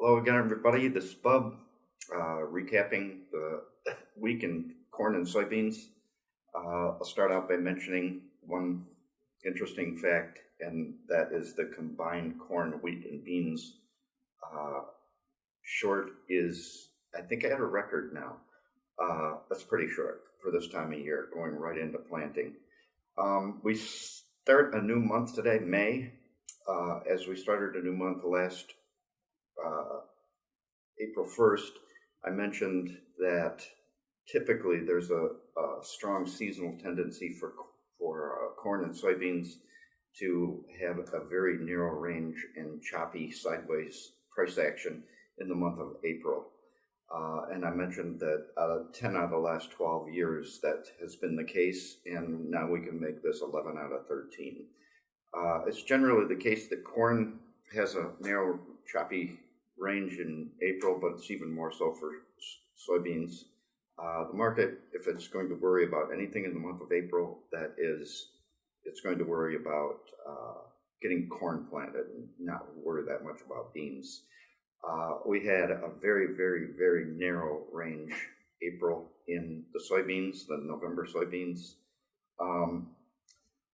Hello again, everybody. This is Bub, recapping the week in corn and soybeans. I'll start out by mentioning one interesting fact, and that is the combined corn, wheat, and beans short is, I think I had a record now. That's pretty short for this time of year, going right into planting. We start a new month today, May. As we started a new month last April 1st, I mentioned that typically there's a strong seasonal tendency for corn and soybeans to have a very narrow range and choppy sideways price action in the month of April. And I mentioned that 10 out of the last 12 years that has been the case, and now we can make this 11 out of 13. It's generally the case that corn has a narrow, choppy range in April, but it's even more so for soybeans. The market, if it's going to worry about anything in the month of April, it's going to worry about getting corn planted and not worry that much about beans. We had a very, very, very narrow range April in the soybeans, the November soybeans.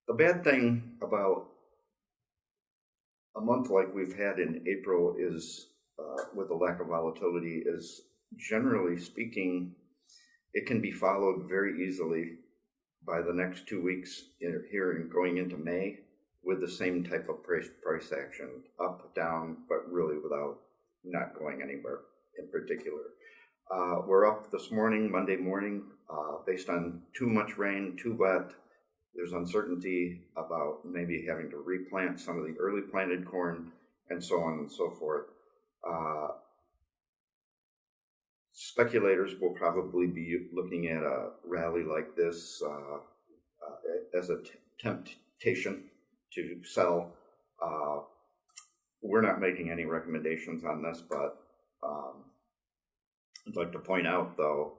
The bad thing about a month like we've had in April is, with the lack of volatility, is generally speaking, it can be followed very easily by the next 2 weeks here and going into May with the same type of price action, up, down, but really without not going anywhere in particular. We're up this morning, Monday morning, based on too much rain, too wet. There's uncertainty about maybe having to replant some of the early planted corn and so on and so forth. Speculators will probably be looking at a rally like this as a temptation to sell. We're not making any recommendations on this, but I'd like to point out, though,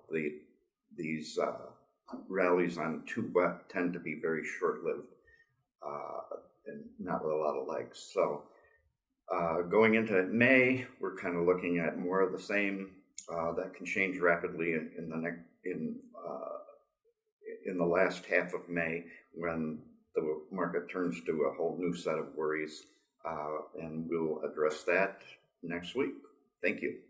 these rallies on too wet tend to be very short-lived and not with a lot of legs. So going into May, we're kind of looking at more of the same. That can change rapidly in the last half of May when the market turns to a whole new set of worries, and we'll address that next week. Thank you.